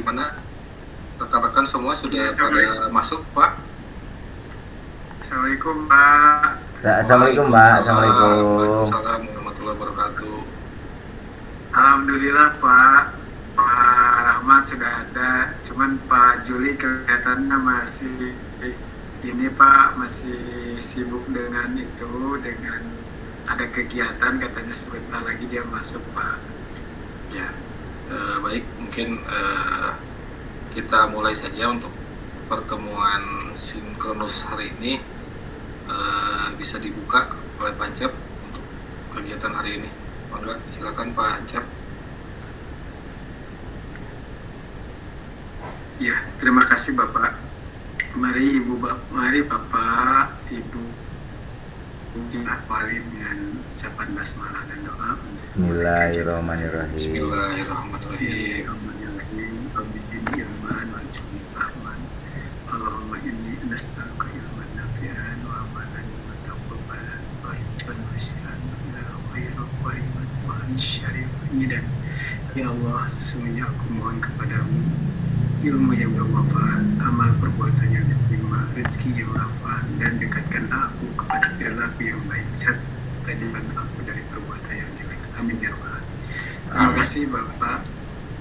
bagaimana rekan-rekan semua sudah pada masuk, Pak? Assalamualaikum, Pak. Assalamualaikum, Mbak. Assalamualaikum. Waalaikumsalam warahmatullahi wabarakatuh. Alhamdulillah, Pak. Pak Rahmat sudah ada, cuman Pak Juli kelihatannya masih ini, Pak, masih sibuk dengan itu, dengan ada kegiatan, katanya sebentar lagi dia masuk, Pak. Ya, baik, mungkin kita mulai saja untuk pertemuan sinkronus hari ini. Bisa dibuka oleh Pak Encep untuk kegiatan hari ini. Monggo, silakan Pak Encep. Ya, terima kasih Bapak. Mari Bapak, Ibu awali dengan ucapan basmalah dan doa. Bismillahirrahmanirrahim. Bismillahirrahmanirrahim. Rabbizni ilman warzuqni fahman. Allahumma inni nas'aluka ilman nafi'an wa amalan mutaqabbalan wa rizqan wasi'an ila khairin qariban wa min syarri dan ya Allah, sesungguhnya aku mohon kepadamu ilmu yang bermanfaat, amal perbuatan yang diterima, rezeki yang lapang, dan dekatkanlah aku kepada perilaku yang baik, serta jauhkanlah aku dari perbuatan yang jelek. Amin ya Rabbal alamin. Terima kasih Bapak.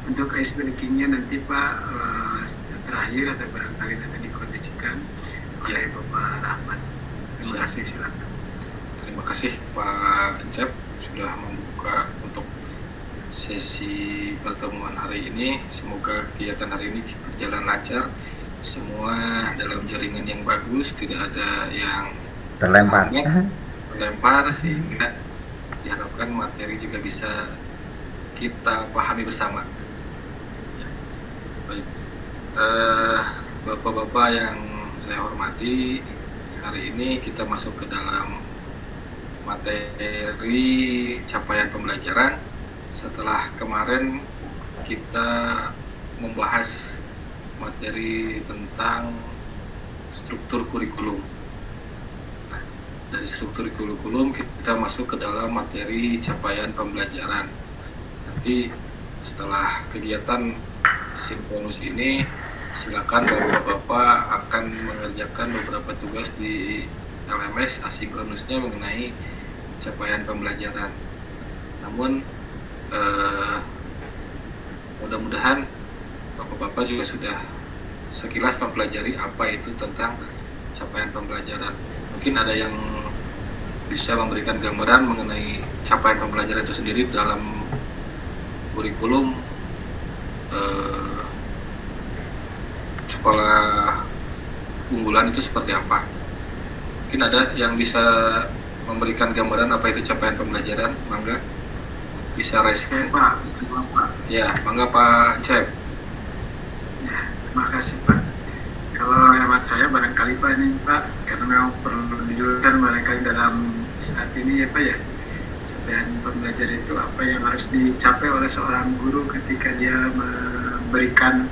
Untuk ice breakingnya nanti Pak, terakhir atau barangkali nanti dikondisikan oleh Bapak Rahmat. Terima kasih, silakan. Terima kasih Pak Encep sudah membuka untuk sesi pertemuan hari ini. Semoga kegiatan hari ini berjalan lancar, semua dalam jaringan yang bagus, tidak ada yang Terlempar. sehingga diharapkan materi juga bisa kita pahami bersama. Ya, baik, Bapak-bapak yang saya hormati, hari ini kita masuk ke dalam materi capaian pembelajaran. Setelah kemarin kita membahas materi tentang struktur kurikulum. Nah, dari struktur kurikulum kita masuk ke dalam materi capaian pembelajaran. Nanti setelah kegiatan sinkronus ini, silakan Bapak-bapak akan mengerjakan beberapa tugas di LMS asinkronusnya mengenai capaian pembelajaran. Namun mudah-mudahan Bapak-bapak juga sudah sekilas mempelajari apa itu tentang capaian pembelajaran. Mungkin ada yang bisa memberikan gambaran mengenai capaian pembelajaran itu sendiri dalam kurikulum sekolah unggulan itu seperti apa. Mungkin ada yang bisa memberikan gambaran apa itu capaian pembelajaran, mangga bisa respon. Pak. Ya, mangga Pak Cep. Ya, terima kasih Pak. Kalau hemat saya barangkali Pak ini Pak, karena memang perlu dijelaskan barangkali dalam saat ini ya Pak ya, capaian pembelajaran itu apa yang harus dicapai oleh seorang guru ketika dia memberikan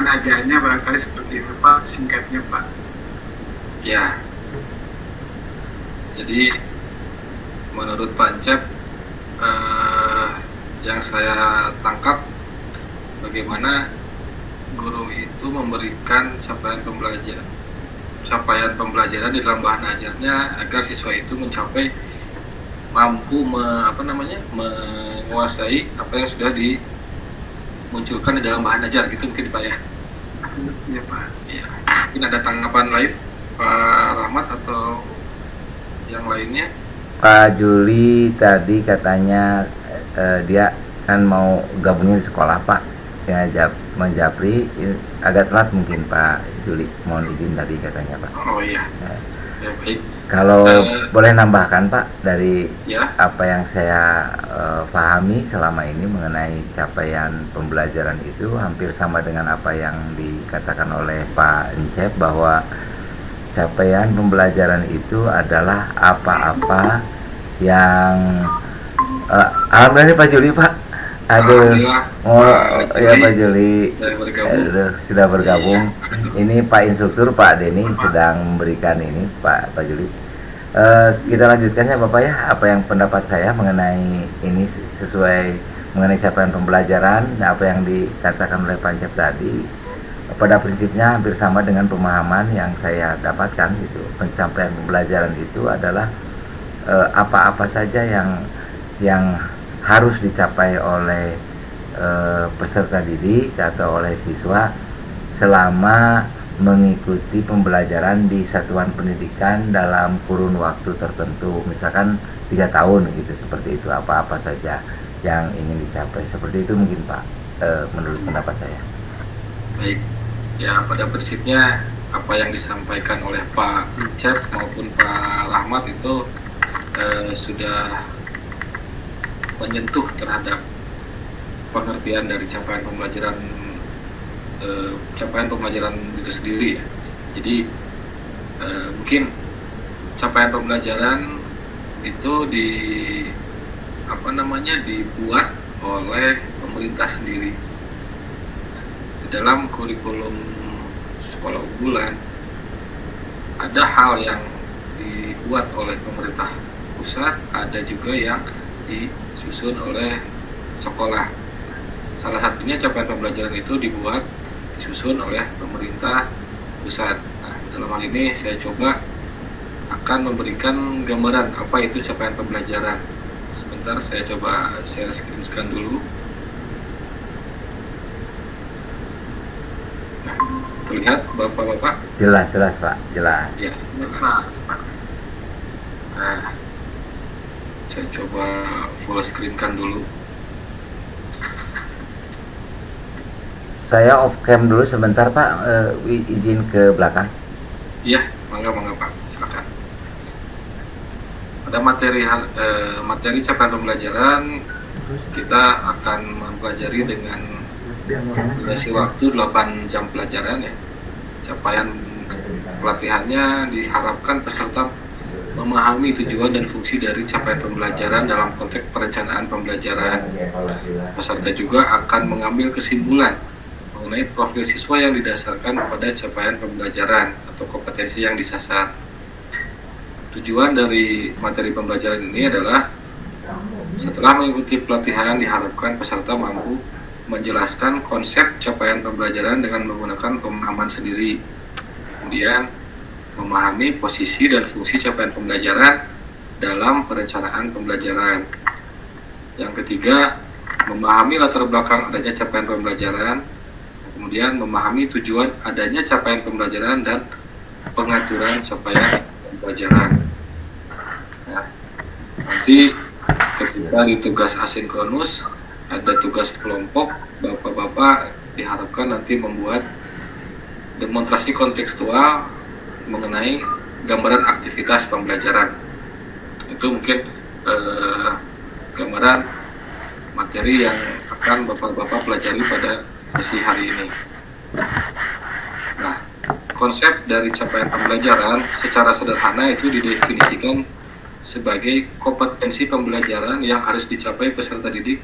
ajarnya, barangkali seperti itu Pak, singkatnya Pak. Ya, jadi menurut Pak Cep, yang saya tangkap bagaimana guru itu memberikan capaian pembelajaran di dalam bahan ajarnya agar siswa itu mencapai mampu menguasai apa yang sudah dimunculkan di dalam bahan ajar, gitu mungkin Pak ya. Iya Pak. Ya, mungkin ada tanggapan lain Pak Rahmat atau yang lainnya? Pak Juli tadi katanya dia kan mau gabungin sekolah Pak ya, menjapri agak telat mungkin Pak Juli, mohon izin tadi katanya Pak. Oh iya. Ya, baik. Kalau boleh nambahkan Pak dari Ya. apa yang saya pahami selama ini mengenai capaian pembelajaran itu hampir sama dengan apa yang dikatakan oleh Pak Encep, bahwa capaian pembelajaran itu adalah apa-apa yang alhamdulillah Pak Juli Pak. Aduh, ya Pak Juli sudah bergabung. Ini Pak Instruktur Pak Denny sedang memberikan ini Pak Juli. Kita lanjutkan ya Bapak ya, apa yang pendapat saya mengenai ini sesuai mengenai capaian pembelajaran, apa yang dikatakan oleh Pak Encep tadi pada prinsipnya hampir sama dengan pemahaman yang saya dapatkan gitu. Pencapaian pembelajaran itu adalah apa-apa saja yang harus dicapai oleh peserta didik atau oleh siswa selama mengikuti pembelajaran di satuan pendidikan dalam kurun waktu tertentu, misalkan 3 tahun gitu, seperti itu. Apa-apa saja yang ingin dicapai, seperti itu mungkin Pak, menurut pendapat saya. Baik, ya pada prinsipnya apa yang disampaikan oleh Pak Encep maupun Pak Rahmat itu sudah menyentuh terhadap pengertian dari capaian pembelajaran itu sendiri ya. Jadi mungkin capaian pembelajaran itu dibuat oleh pemerintah sendiri. Di dalam kurikulum sekolah unggulan ada hal yang dibuat oleh pemerintah pusat, ada juga yang disusun oleh sekolah. Salah satunya capaian pembelajaran itu disusun oleh pemerintah pusat. Nah, dalam hal ini saya coba akan memberikan gambaran apa itu capaian pembelajaran. Sebentar, saya coba share screen dulu. Nah, terlihat Bapak-bapak? Jelas Pak, jelas. Ya, jelas. Nah, saya coba full screen dulu. Saya off cam dulu sebentar Pak, izin ke belakang. Iya, mangga Pak, silakan. Pada materi capaian pembelajaran kita akan mempelajari dengan durasi waktu 8 jam pelajaran ya. Capaian pelatihannya diharapkan peserta memahami tujuan dan fungsi dari capaian pembelajaran dalam konteks perencanaan pembelajaran. Peserta juga akan mengambil kesimpulan mengenai profil siswa yang didasarkan pada capaian pembelajaran atau kompetensi yang disasar. Tujuan dari materi pembelajaran ini adalah setelah mengikuti pelatihan diharapkan peserta mampu menjelaskan konsep capaian pembelajaran dengan menggunakan pemahaman sendiri. Kemudian memahami posisi dan fungsi capaian pembelajaran dalam perencanaan pembelajaran. Yang ketiga, memahami latar belakang adanya capaian pembelajaran. Kemudian memahami tujuan adanya capaian pembelajaran dan pengaturan capaian pembelajaran. Nah, nanti ketika di tugas asinkronus ada tugas kelompok, Bapak-bapak diharapkan nanti membuat demonstrasi kontekstual mengenai gambaran aktivitas pembelajaran. Itu mungkin gambaran materi yang akan Bapak-bapak pelajari pada sesi hari ini. Nah, konsep dari capaian pembelajaran secara sederhana itu didefinisikan sebagai kompetensi pembelajaran yang harus dicapai peserta didik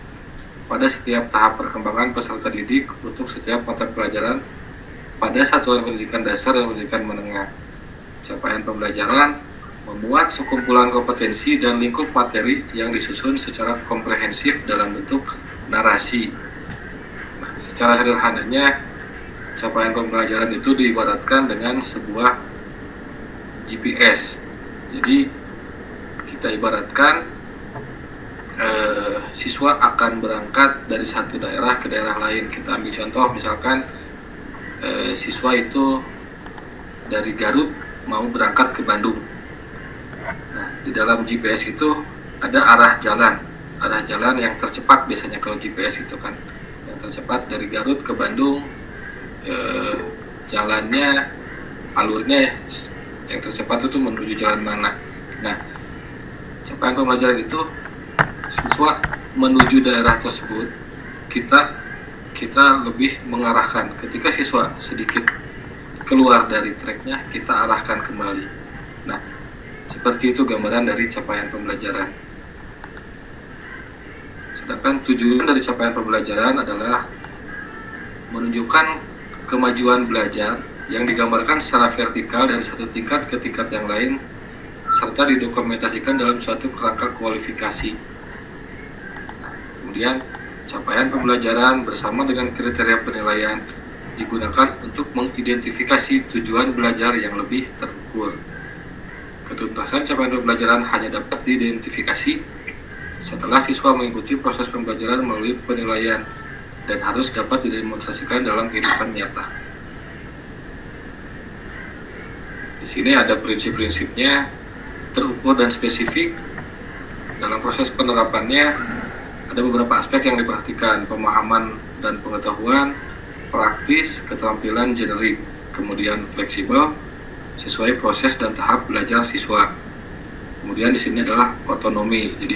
pada setiap tahap perkembangan peserta didik untuk setiap mata pelajaran pada satuan pendidikan dasar dan pendidikan menengah. Capaian pembelajaran memuat sekumpulan kompetensi dan lingkup materi yang disusun secara komprehensif dalam bentuk narasi. Nah, secara sederhananya, capaian pembelajaran itu diibaratkan dengan sebuah GPS. Jadi, kita ibaratkan siswa akan berangkat dari satu daerah ke daerah lain. Kita ambil contoh, misalkan siswa itu dari Garut mau berangkat ke Bandung. Nah, di dalam GPS itu ada arah jalan yang tercepat biasanya kalau GPS itu kan, yang tercepat dari Garut ke Bandung, jalannya, alurnya yang tercepat itu menuju jalan mana. Nah, capaian pembelajaran itu siswa menuju daerah tersebut, kita lebih mengarahkan. Ketika siswa sedikit keluar dari treknya, kita arahkan kembali. Nah, seperti itu gambaran dari capaian pembelajaran. Sedangkan tujuan dari capaian pembelajaran adalah menunjukkan kemajuan belajar yang digambarkan secara vertikal dari satu tingkat ke tingkat yang lain, serta didokumentasikan dalam suatu kerangka kualifikasi. Kemudian Capaian pembelajaran bersama dengan kriteria penilaian digunakan untuk mengidentifikasi tujuan belajar yang lebih terukur. Ketuntasan capaian pembelajaran hanya dapat diidentifikasi setelah siswa mengikuti proses pembelajaran melalui penilaian dan harus dapat didemonstrasikan dalam kehidupan nyata. Di sini ada prinsip-prinsipnya, terukur dan spesifik. Dalam proses penerapannya ada beberapa aspek yang diperhatikan: pemahaman dan pengetahuan, praktis, keterampilan generik, kemudian fleksibel sesuai proses dan tahap belajar siswa. Kemudian di sini adalah otonomi, jadi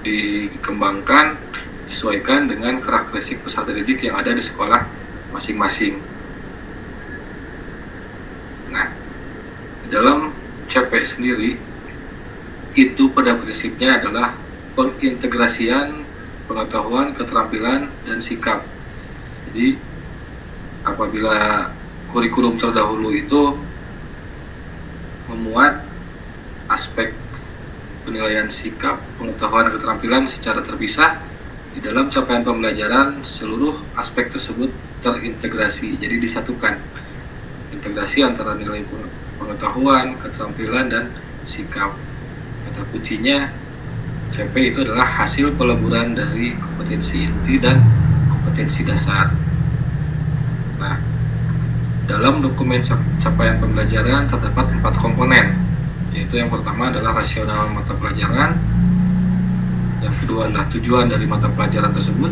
dikembangkan disesuaikan dengan karakteristik peserta didik yang ada di sekolah masing-masing. Nah, di dalam CP sendiri itu pada prinsipnya adalah pengintegrasian pengetahuan, keterampilan, dan sikap. Jadi apabila kurikulum terdahulu itu memuat aspek penilaian sikap, pengetahuan, dan keterampilan secara terpisah, di dalam capaian pembelajaran seluruh aspek tersebut terintegrasi, jadi disatukan. Integrasi antara nilai pengetahuan, keterampilan, dan sikap. Kata kuncinya, CP itu adalah hasil peleburan dari kompetensi inti dan kompetensi dasar. Nah, dalam dokumen capaian pembelajaran terdapat 4 komponen, yaitu yang pertama adalah rasional mata pelajaran, yang kedua adalah tujuan dari mata pelajaran tersebut,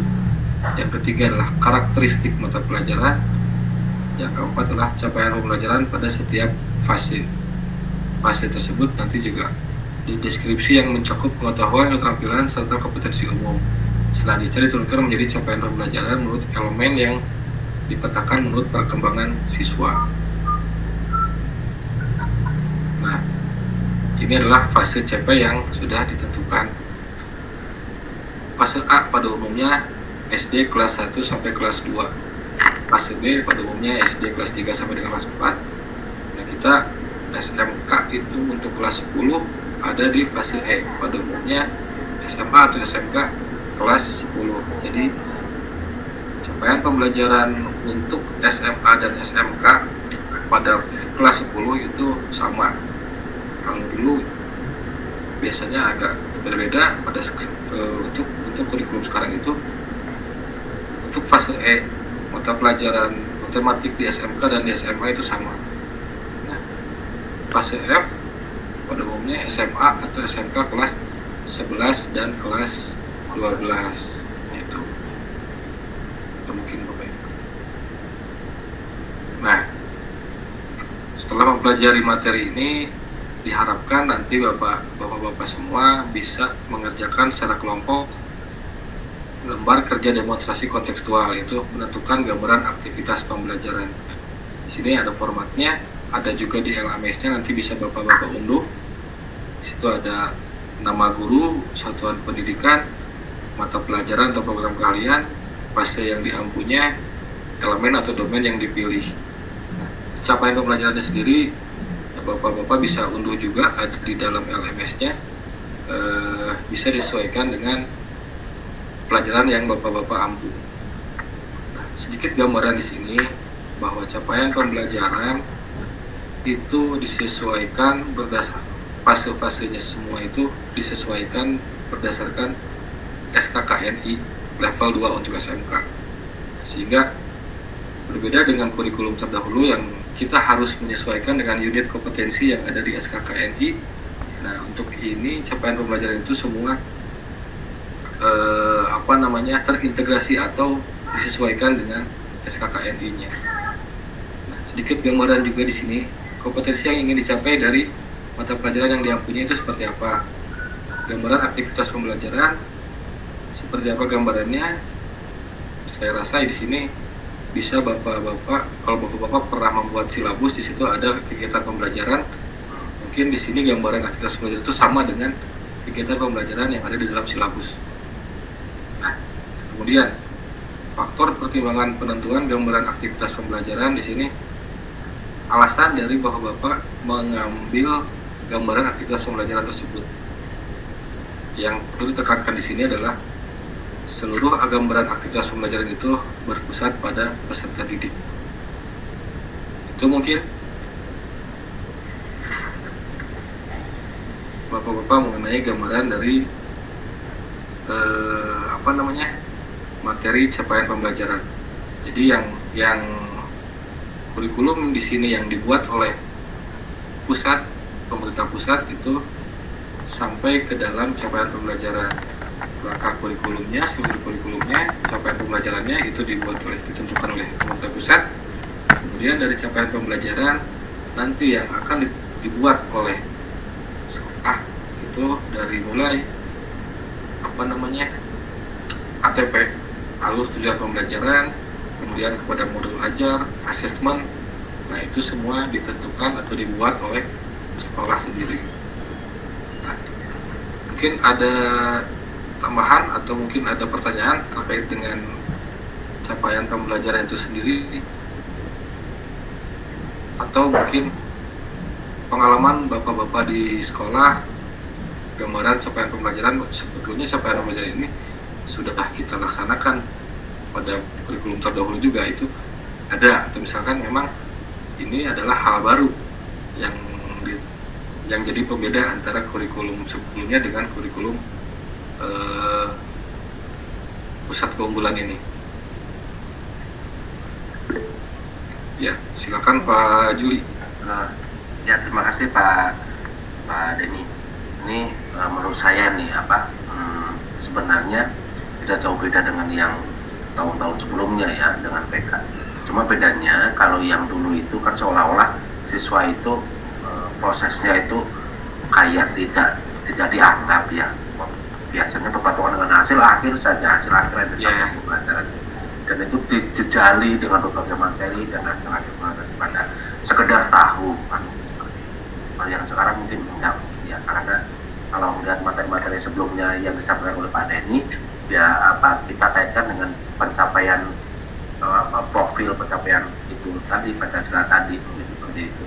yang ketiga adalah karakteristik mata pelajaran, yang keempat adalah capaian pembelajaran pada setiap fase. Fase tersebut nanti juga di deskripsi yang mencakup pengetahuan, keterampilan, serta kompetensi umum. Selanjutnya diturunkan menjadi capaian pembelajaran menurut elemen yang dipetakan menurut perkembangan siswa. Nah, ini adalah fase CP yang sudah ditentukan. Fase A pada umumnya SD kelas 1 sampai kelas 2. Fase B pada umumnya SD kelas 3 sampai dengan kelas 4. Nah, kita SMK itu untuk kelas 10 ada di fase E, pada umumnya SMA atau SMK kelas 10. Jadi capaian pembelajaran untuk SMA dan SMK pada kelas 10 itu sama. Kalau dulu biasanya agak berbeda pada untuk kurikulum sekarang itu. Untuk fase E, mata pelajaran matematik di SMK dan di SMA itu sama. Nah, fase F pada umumnya SMA atau SMK kelas 11 dan kelas 12 itu mungkin Bapak. Nah, setelah mempelajari materi ini diharapkan nanti bapak-bapak semua bisa mengerjakan secara kelompok lembar kerja demonstrasi kontekstual, itu menentukan gambaran aktivitas pembelajaran. Di sini ada formatnya, ada juga di LMS-nya, nanti bisa bapak-bapak unduh. Di situ ada nama guru, satuan pendidikan, mata pelajaran atau program keahlian, fase yang diampunya, elemen atau domain yang dipilih. Capaian pembelajarannya sendiri, bapak-bapak bisa unduh juga, ada di dalam LMS-nya, bisa disesuaikan dengan pelajaran yang bapak-bapak ampu. Nah, sedikit gambaran di sini bahwa capaian pembelajaran itu disesuaikan berdasarkan fase-fasenya, semua itu disesuaikan berdasarkan SKKNI level 2 untuk SMK. Sehingga berbeda dengan kurikulum terdahulu yang kita harus menyesuaikan dengan unit kompetensi yang ada di SKKNI. Nah, untuk ini capaian pembelajaran itu semua terintegrasi atau disesuaikan dengan SKKNI-nya. Nah, sedikit gambaran juga di sini kompetensi yang ingin dicapai dari mata pelajaran yang diampunya itu seperti apa. Gambaran aktivitas pembelajaran seperti apa gambarannya. Saya rasa di sini bisa bapak-bapak, kalau bapak-bapak pernah membuat silabus, di situ ada kegiatan pembelajaran. Mungkin di sini gambaran aktivitas pembelajaran itu sama dengan kegiatan pembelajaran yang ada di dalam silabus. Nah, kemudian faktor pertimbangan penentuan gambaran aktivitas pembelajaran, di sini alasan dari bapak-bapak mengambil gambaran aktivitas pembelajaran tersebut. Yang perlu ditekankan di sini adalah seluruh gambaran aktivitas pembelajaran itu berpusat pada peserta didik. Itu mungkin Bapak-bapak mengenai gambaran dari materi capaian pembelajaran. Jadi yang kurikulum di sini yang dibuat oleh pusat, pemerintah pusat itu sampai ke dalam capaian pembelajaran. Langkah kurikulumnya, seluruh kurikulumnya, capaian pembelajarannya itu ditentukan oleh pemerintah pusat. Kemudian dari capaian pembelajaran nanti yang akan dibuat oleh sekolah itu dari mulai ATP, alur tujuan pembelajaran, kemudian kepada modul ajar, asesmen. Nah, itu semua ditentukan atau dibuat oleh sekolah sendiri. Nah, mungkin ada tambahan atau mungkin ada pertanyaan terkait dengan capaian pembelajaran itu sendiri, atau mungkin pengalaman bapak-bapak di sekolah, gambaran capaian pembelajaran. Sebetulnya capaian pembelajaran ini sudah kita laksanakan pada kurikulum terdahulu juga, itu ada, atau misalkan memang ini adalah hal baru yang jadi pembeda antara kurikulum sebelumnya dengan kurikulum pusat keunggulan ini. Ya, silakan Pak Juli. Ya, terima kasih Pak Denny. Ini menurut saya nih sebenarnya tidak jauh beda dengan yang tahun-tahun sebelumnya ya, dengan PK. Cuma bedanya kalau yang dulu itu kan seolah-olah siswa itu prosesnya itu kayak tidak dianggap ya. Biasanya berpatokan dengan hasil akhir saja, hasil akhir yang pembelajaran. Dan itu dijejali dengan berbagai materi dan hasil akhir pembelajaran pada sekedar tahu kan. Kalau yang sekarang mungkin enggak ya, karena kalau melihat materi-materi sebelumnya yang disampaikan oleh Pak Denny ya, kita kaitkan dengan pencapaian profil pencapaian itu tadi, Pancasila tadi, seperti itu.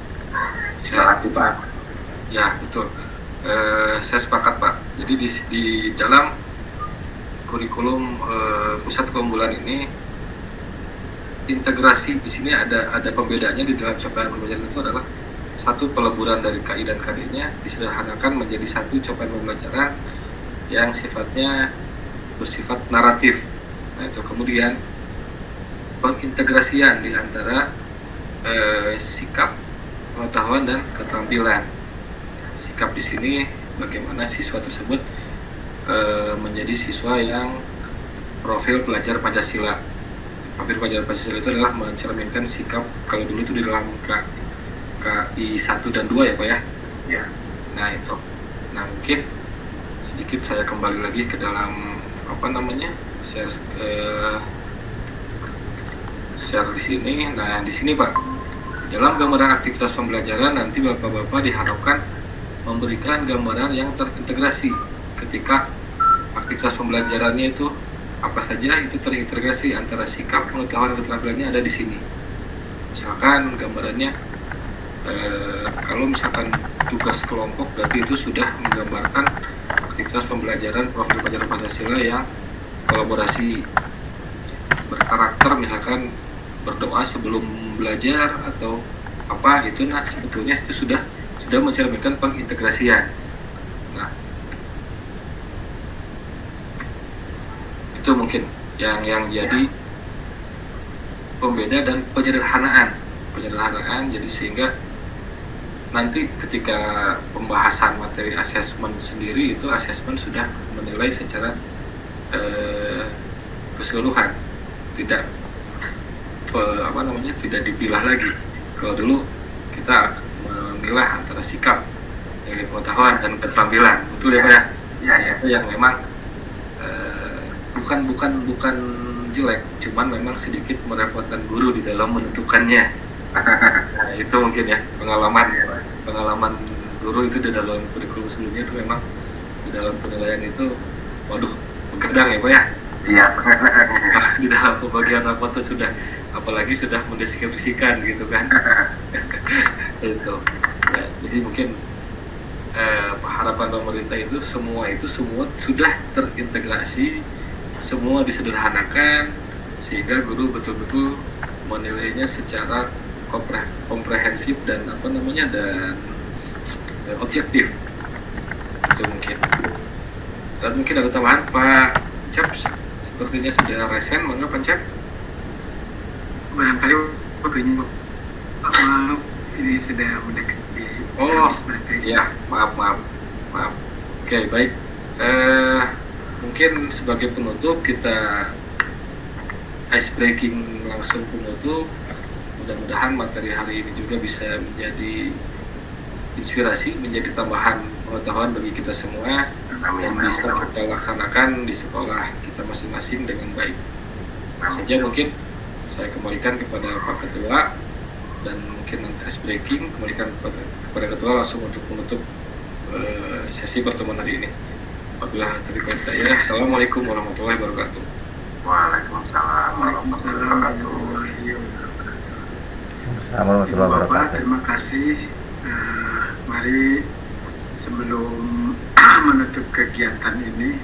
Terima kasih Pak. Ya, betul. Saya sepakat Pak. Jadi di dalam kurikulum pusat keunggulan ini, integrasi di sini ada pembedanya di dalam capaian pembelajaran itu adalah satu, peleburan dari KI dan KD-nya disederhanakan menjadi satu capaian pembelajaran yang sifatnya bersifat naratif. Nah, itu kemudian pengintegrasian di antara sikap, pengetahuan, dan keterampilan. Sikap di sini bagaimana siswa tersebut menjadi siswa yang profil pelajar Pancasila. Profil pelajar Pancasila itu adalah mencerminkan sikap, kalau dulu itu di dalam KI 1 dan 2 ya Pak ya? Ya. Nah itu. Nah mungkin sedikit saya kembali lagi ke dalam share di sini. Nah di sini Pak, dalam gambaran aktivitas pembelajaran nanti bapak-bapak diharapkan memberikan gambaran yang terintegrasi ketika aktivitas pembelajarannya itu apa saja itu terintegrasi antara sikap, pengetahuan, dan keterampilannya ada di sini. Misalkan gambarannya kalau misalkan tugas kelompok berarti itu sudah menggambarkan aktivitas pembelajaran profil pelajar Pancasila yang kolaborasi berkarakter, misalkan berdoa sebelum belajar atau apa itu. Nah sebetulnya itu sudah mencerminkan pengintegrasian. Nah itu mungkin yang jadi pembeda dan penyederhanaan jadi sehingga nanti ketika pembahasan materi asesmen sendiri itu asesmen sudah menilai secara keseluruhan, tidak tidak dipilah lagi. Kalau dulu kita memilah antara sikap, pengetahuan, dan keterampilan, betul ya Pak ya? Ya. Itu yang memang bukan jelek, cuman memang sedikit merepotkan guru di dalam menentukannya. Nah, itu mungkin ya pengalaman guru itu di dalam kurikulum sebelumnya itu memang di dalam penilaian itu, waduh, begadang ya Pak ya? Iya. Di dalam pembagian rapot itu apalagi sudah mendeskripsikan gitu kan. Itu ya, jadi mungkin harapan pemerintah itu semua sudah terintegrasi semua disederhanakan sehingga guru betul-betul menilainya secara komprehensif dan objektif. Itu mungkin. Dan mungkin ada tambahan Pak Cep, sepertinya sudah resen, mangga Pak Cep. Barangkali begini, maaf, ini sudah mendekati habis materi. Ya, maaf. Oke, baik. Mungkin sebagai penutup kita ice breaking langsung penutup. Mudah-mudahan materi hari ini juga bisa menjadi inspirasi, menjadi tambahan pengetahuan bagi kita semua yang bisa kita laksanakan di sekolah kita masing-masing dengan baik. Saja mungkin saya kembalikan kepada Pak Ketua dan mungkin nanti ice breaking kembalikan kepada Ketua langsung untuk menutup sesi pertemuan hari ini. Apabila terkait saya, Assalamualaikum warahmatullahi wabarakatuh. Waalaikumsalam warahmatullahi Assalamualaikum warahmatullahi wabarakatuh. Terima kasih. Mari sebelum menutup kegiatan ini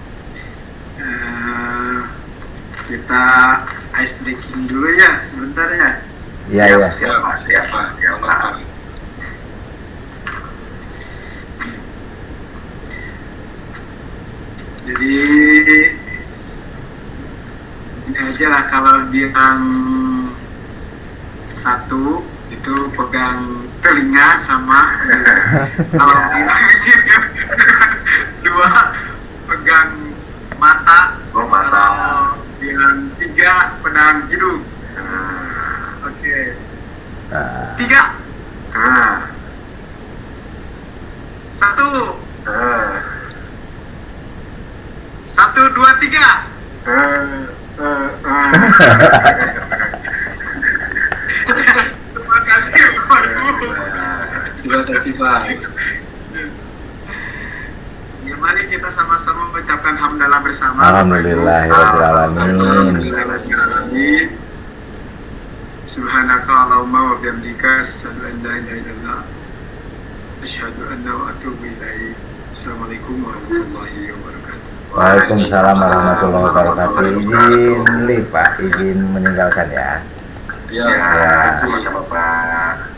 kita ice breaking dulu ya sebentar ya. Iya. Siapa. Jadi ini aja lah, kalau bilang satu itu pegang telinga sama kalau bilang dua pegang mata, kalau bilang tiga pegang hidung. Oke. Tiga. Satu. Satu, dua, tiga. Terima kasih Pak Guru. Terima kasih Pak. Ya, mari kita sama-sama mengucapkan hamdalah bersama. Alhamdulillahirobbilalamin. Subhanaka Allahumma wa bihamdika asyhadu an la ilaha illallah asyhadu anna wa atubu ilaik. Assalamualaikum warahmatullahi wabarakatuh. Waalaikumsalam warahmatullahi wabarakatuh. Izin meninggalkan ya. Ya. Sama-sama Pak.